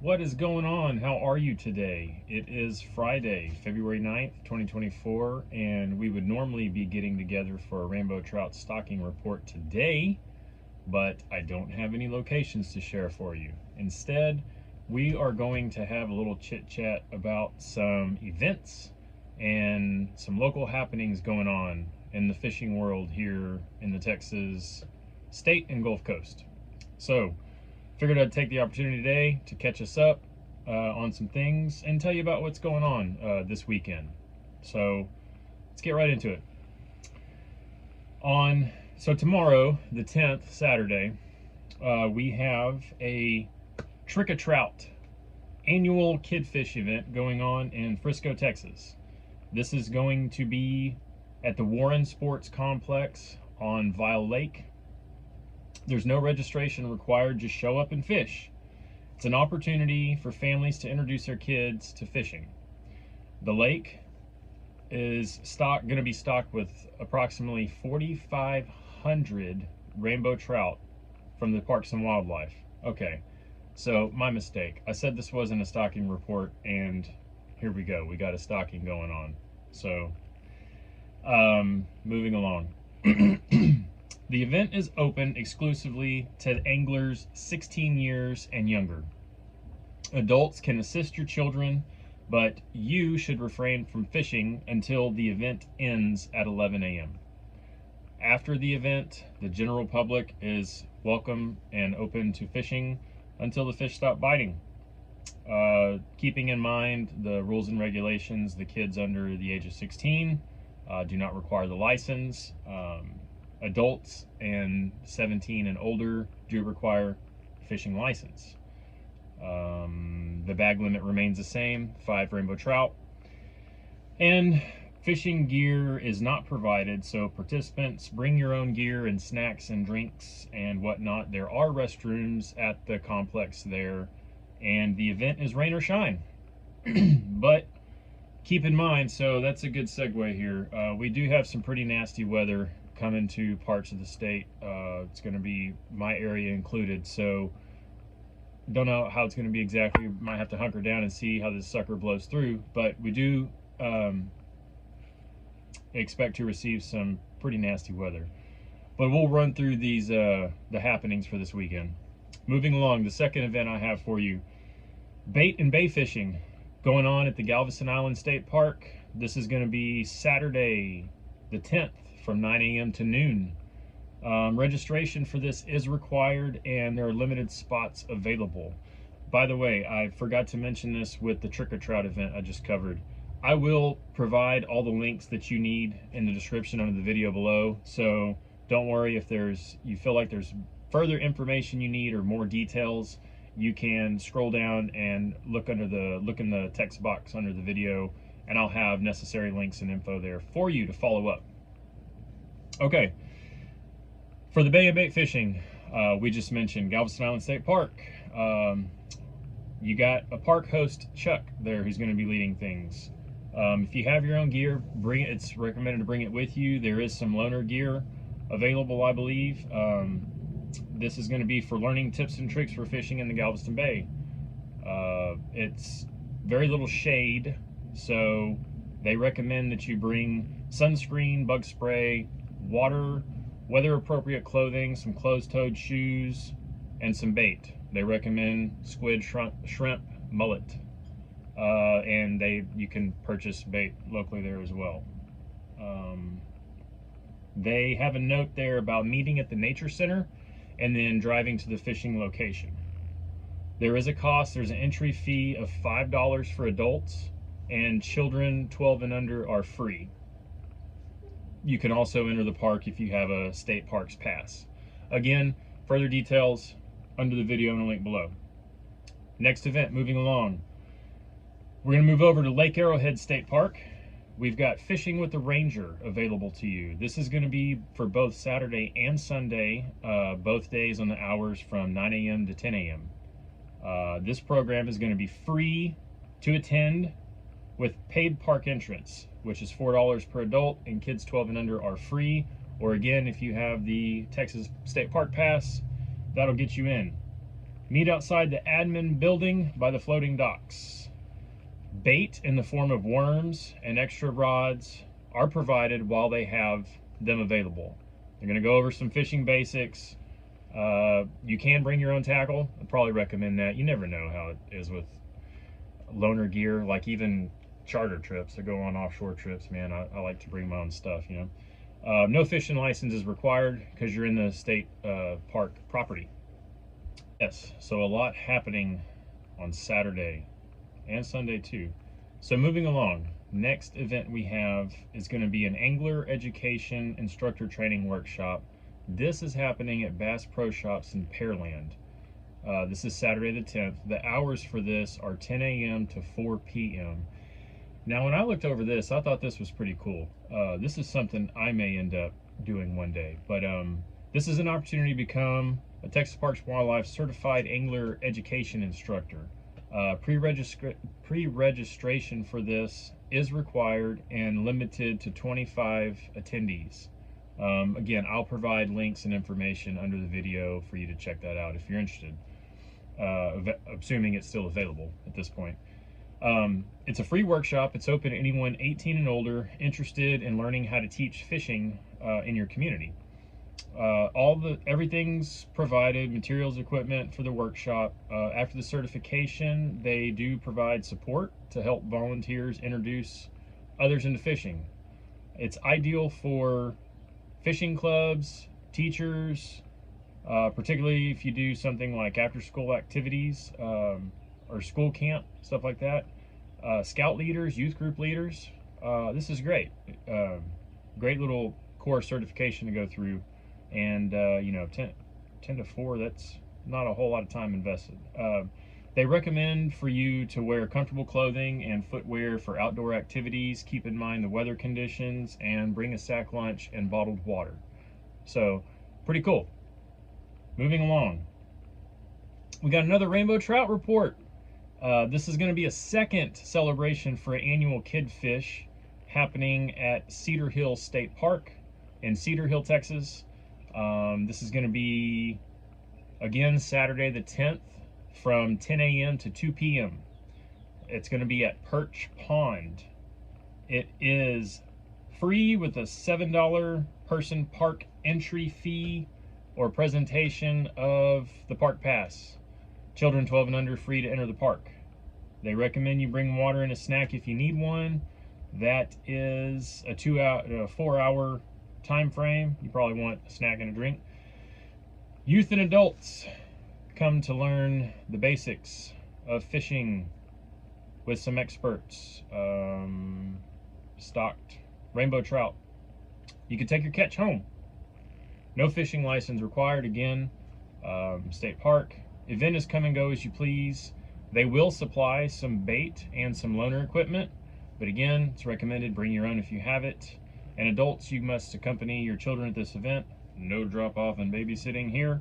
What is going on? How are you today? It is Friday, February 9th, 2024, and we would normally be getting together for a rainbow trout stocking report today, but I don't have any locations to share for you. Instead, we are going to have a little chit chat about some events and some local happenings going on in the fishing world here in the Texas state and Gulf Coast. So, figured I'd take the opportunity today to catch us up on some things and tell you about what's going on this weekend. So let's get right into it. So tomorrow, the 10th, Saturday, we have a Trick a Trout annual kid fish event going on in Frisco, Texas. This is going to be at the Warren Sports Complex on Vile Lake. There's no registration required, just show up and fish. It's an opportunity for families to introduce their kids to fishing. The lake is going to be stocked with approximately 4,500 rainbow trout from the Parks and Wildlife. Okay, so my mistake. I said this wasn't a stocking report, and here we go. We got a stocking going on. So, moving along. The event is open exclusively to anglers 16 years and younger. Adults can assist your children, but you should refrain from fishing until the event ends at 11 a.m. After the event, the general public is welcome and open to fishing until the fish stop biting. Keeping in mind the rules and regulations, the kids under the age of 16 do not require the license. Adults and 17 and older do require a fishing license. The bag limit remains the same, 5 rainbow trout. And fishing gear is not provided, so participants bring your own gear and snacks and drinks and whatnot. There are restrooms at the complex there, and the event is rain or shine. But keep in mind, so that's a good segue here. We do have some pretty nasty weather coming to parts of the state. It's going to be my area included, so don't know how it's going to be exactly. Might have to hunker down and see how this sucker blows through, but we do expect to receive some pretty nasty weather. But we'll run through these the happenings for this weekend. Moving along, the second event I have for you, bait and bay fishing going on at the Galveston Island State Park. This is going to be Saturday the 10th from 9 a.m. to noon. Registration for this is required, and there are limited spots available. By the way, I forgot to mention this with the Trick or Trout event I just covered. I will provide all the links that you need in the description under the video below, so don't worry if you feel like there's further information you need or more details. You can scroll down and look in the text box under the video, and I'll have necessary links and info there for you to follow up. Okay, for the bay and bait fishing, we just mentioned Galveston Island State Park. You got a park host, Chuck, there, who's going to be leading things. If you have your own gear, bring it. It's recommended to bring it with you. There is some loaner gear available, I believe. This is going to be for learning tips and tricks for fishing in the Galveston Bay. It's very little shade, so they recommend that you bring sunscreen, bug spray, water, weather-appropriate clothing, some closed-toed shoes, and some bait. They recommend squid, shrimp, mullet, and you can purchase bait locally there as well. They have a note there about meeting at the Nature Center and then driving to the fishing location. There is a cost. There's an entry fee of $5 for adults, and children 12 and under are free. You can also enter the park if you have a state parks pass. Again, further details under the video and a link below. Next event, moving along. We're going to move over to Lake Arrowhead State Park. We've got Fishing with the Ranger available to you. This is going to be for both Saturday and Sunday, both days on the hours from 9 a.m. to 10 a.m. This program is going to be free to attend with paid park entrance, which is $4 per adult, and kids 12 and under are free. Or again, if you have the Texas State Park Pass, that'll get you in. Meet outside the admin building by the floating docks. Bait in the form of worms and extra rods are provided while they have them available. They're going to go over some fishing basics. You can bring your own tackle. I'd probably recommend that. You never know how it is with loaner gear, like even charter trips that go on offshore trips, man. I like to bring my own stuff, you know. No fishing license is required because you're in the state park property. Yes, so a lot happening on Saturday and Sunday too. So moving along, next event we have is going to be an angler education instructor training workshop. This is happening at Bass Pro Shops in Pearland. This is Saturday the 10th. The hours for this are 10 a.m. to 4 p.m. Now, when I looked over this, I thought this was pretty cool. This is something I may end up doing one day, but this is an opportunity to become a Texas Parks and Wildlife Certified Angler Education Instructor. Pre-registration for this is required and limited to 25 attendees. Again, I'll provide links and information under the video for you to check that out if you're interested, assuming it's still available at this point. It's a free workshop. It's open to anyone 18 and older interested in learning how to teach fishing in your community. Everything's provided, materials, equipment for the workshop. After the certification, they do provide support to help volunteers introduce others into fishing. It's ideal for fishing clubs, teachers, particularly if you do something like after-school activities or school camp, stuff like that. Scout leaders, youth group leaders. This is great. Great little course certification to go through. And, you know, 10 to 4, that's not a whole lot of time invested. They recommend for you to wear comfortable clothing and footwear for outdoor activities. Keep in mind the weather conditions and bring a sack lunch and bottled water. So, pretty cool. Moving along. We got another rainbow trout report. This is going to be a second celebration for annual Kid Fish happening at Cedar Hill State Park in Cedar Hill, Texas. This is going to be, again, Saturday the 10th from 10 a.m. to 2 p.m. It's going to be at Perch Pond. It is free with a $7 person park entry fee or presentation of the park pass. Children 12 and under free to enter the park. They recommend you bring water and a snack if you need one. That is a 4-hour time frame. You probably want a snack and a drink. Youth and adults come to learn the basics of fishing with some experts. Stocked rainbow trout. You can take your catch home. No fishing license required. Again, state park. Event is come and go as you please. They will supply some bait and some loaner equipment, but again, it's recommended bring your own if you have it. And adults, you must accompany your children at this event. No drop-off and babysitting here.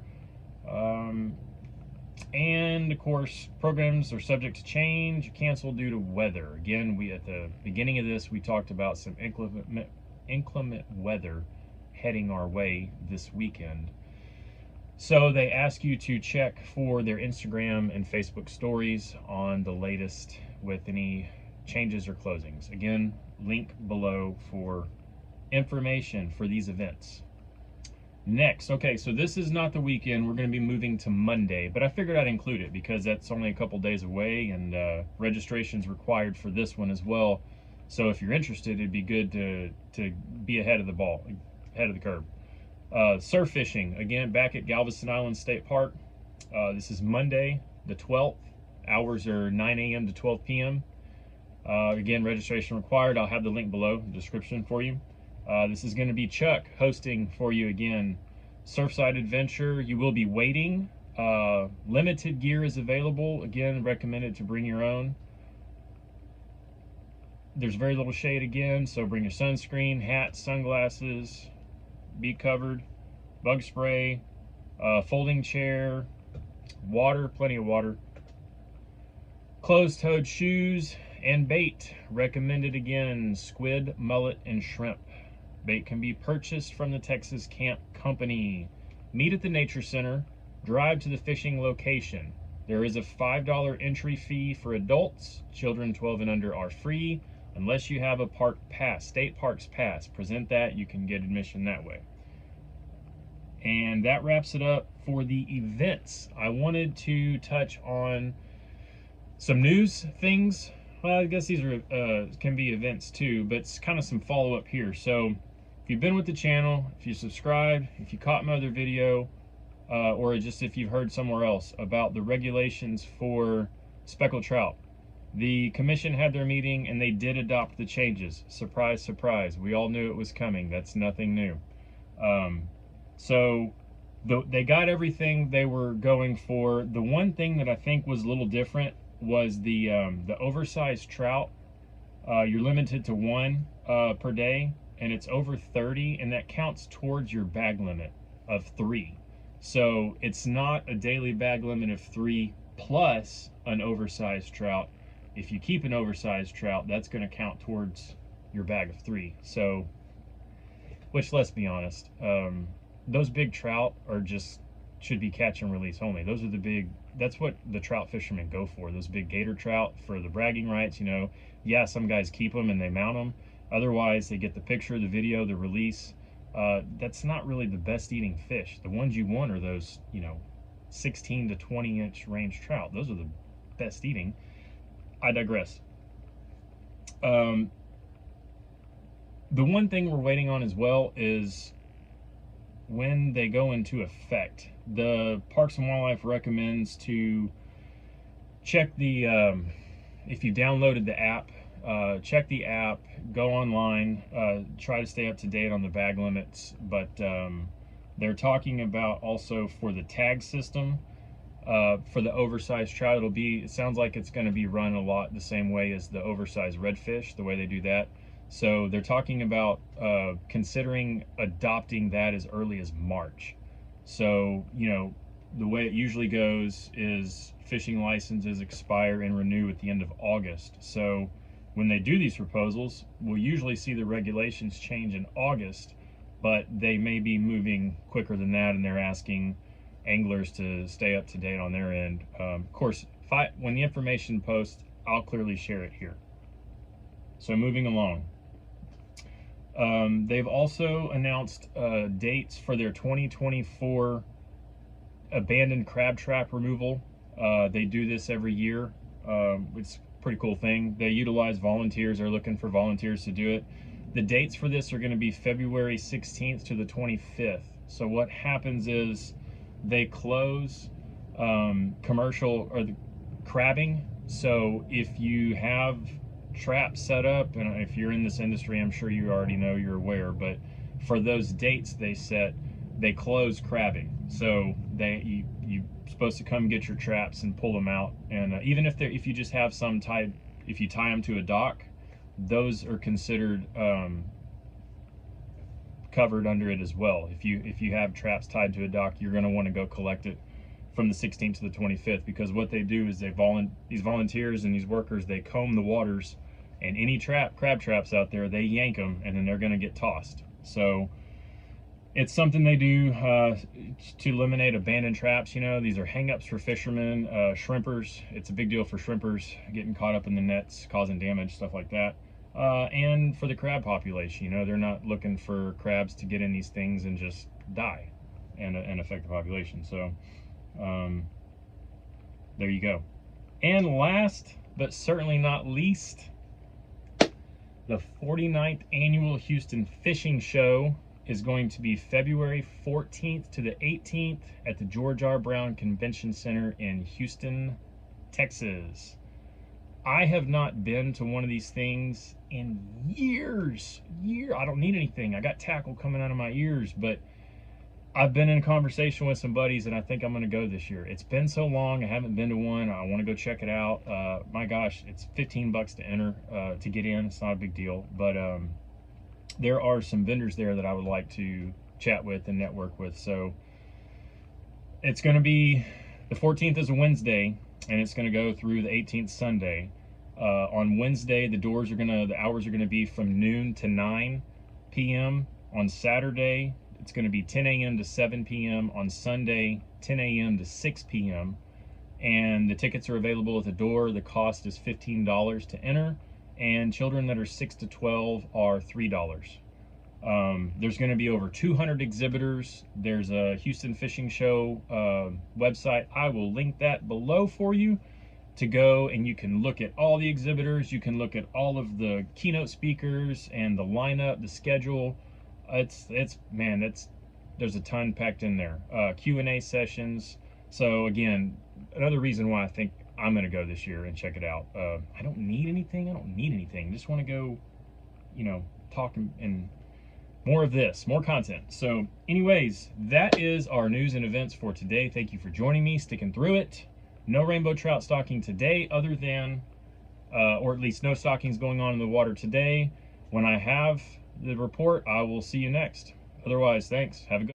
And of course, programs are subject to change, canceled due to weather. Again, at the beginning of this, we talked about some inclement weather heading our way this weekend. So they ask you to check for their Instagram and Facebook stories on the latest with any changes or closings. Again, link below for information for these events. Next, okay, so this is not the weekend. We're going to be moving to Monday, but I figured I'd include it because that's only a couple days away, and registration's required for this one as well. So if you're interested, it'd be good to be ahead of the ball, ahead of the curve. Surf fishing, again, back at Galveston Island State Park. This is Monday the 12th. Hours are 9 a.m. to 12 p.m. Again, registration required. I'll have the link below in the description for you. This is going to be Chuck hosting for you again. Surfside Adventure. You will be waiting. Limited gear is available. Again, recommended to bring your own. There's very little shade again, so bring your sunscreen, hat, sunglasses, be covered, bug spray, folding chair, water, plenty of water, closed-toed shoes, and bait. Recommended again, squid, mullet, and shrimp. Bait can be purchased from the Texas Camp Company. Meet at the Nature Center. Drive to the fishing location. There is a $5 entry fee for adults. Children 12 and under are free, unless you have a park pass, state parks pass. Present that, you can get admission that way. And that wraps it up for the events. I wanted to touch on some news things. Well, I guess these are can be events too, but it's kind of some follow-up here. So if you've been with the channel, if you subscribed, if you caught my other video, or just if you've heard somewhere else about the regulations for speckled trout, the commission had their meeting and they did adopt the changes. Surprise, surprise. We all knew it was coming. That's nothing new. So they got everything they were going for. The one thing that I think was a little different was the oversized trout. You're limited to 1 per day, and it's over 30, and that counts towards your bag limit of 3. So it's not a daily bag limit of 3 plus an oversized trout. If you keep an oversized trout, that's going to count towards your bag of 3. So, which, let's be honest, those big trout are just should be catch and release only. Those are the big, that's what the trout fishermen go for. Those big gator trout for the bragging rights, you know. Yeah, some guys keep them and they mount them. Otherwise, they get the picture, the video, the release. That's not really the best eating fish. The ones you want are those, you know, 16 to 20 inch range trout. Those are the best eating. I digress. The one thing we're waiting on as well is when they go into effect. The Parks and Wildlife recommends to check the, if you downloaded the app, check the app, go online, try to stay up to date on the bag limits, but they're talking about also for the tag system, for the oversized trout, it sounds like it's going to be run a lot the same way as the oversized redfish, the way they do that. So they're talking about considering adopting that as early as March. So, you know, the way it usually goes is fishing licenses expire and renew at the end of August. So when they do these proposals, we'll usually see the regulations change in August, but they may be moving quicker than that, and they're asking anglers to stay up to date on their end. Of course, when the information posts, I'll clearly share it here. So moving along. They've also announced dates for their 2024 abandoned crab trap removal. They do this every year. It's a pretty cool thing. They utilize volunteers. They're looking for volunteers to do it. The dates for this are going to be February 16th to the 25th. So what happens is they close commercial or the crabbing. So if you have traps set up, and if you're in this industry, I'm sure you already know, you're aware, but for those dates they set, they close crabbing. So you're supposed to come get your traps and pull them out, and even if you just have some tied, if you tie them to a dock, those are considered covered under it as well. If you have traps tied to a dock, you're going to want to go collect it from the 16th to the 25th, because what they do is these volunteers and these workers, they comb the waters, and any crab traps out there, they yank them, and then they're going to get tossed. So it's something they do to eliminate abandoned traps. You know, these are hang-ups for fishermen, shrimpers. It's a big deal for shrimpers getting caught up in the nets, causing damage, stuff like that. And for the crab population, you know, they're not looking for crabs to get in these things and just die and affect the population. So there you go. And last but certainly not least, the 49th annual Houston Fishing Show is going to be February 14th to the 18th at the George R. Brown Convention Center in Houston, Texas. I have not been to one of these things in years. I don't need anything. I got tackle coming out of my ears, but I've been in conversation with some buddies, and I think I'm going to go this year. It's been so long, I haven't been to one. I want to go check it out. My gosh, it's $15 to enter, to get in. It's not a big deal, but there are some vendors there that I would like to chat with and network with. So it's going to be, the 14th is a Wednesday, and it's going to go through the 18th Sunday. On Wednesday, the hours are going to be from noon to 9 p.m. On Saturday, it's going to be 10 a.m. to 7 p.m. On Sunday, 10 a.m. to 6 p.m. and the tickets are available at the door. The cost is $15 to enter, and children that are 6 to 12 are $3. There's going to be over 200 exhibitors. There's a Houston Fishing Show website. I will link that below for you to go, and you can look at all the exhibitors. You can look at all of the keynote speakers and the lineup, the schedule. Man, there's a ton packed in there. Q&A sessions. So again, another reason why I think I'm going to go this year and check it out. I don't need anything. Just want to go, talk and more of this, more content. So anyways, that is our news and events for today. Thank you for joining me, sticking through it. No rainbow trout stocking today, other than, or at least no stockings going on in the water today. When I have the report, I will see you next. Otherwise, thanks. Have a good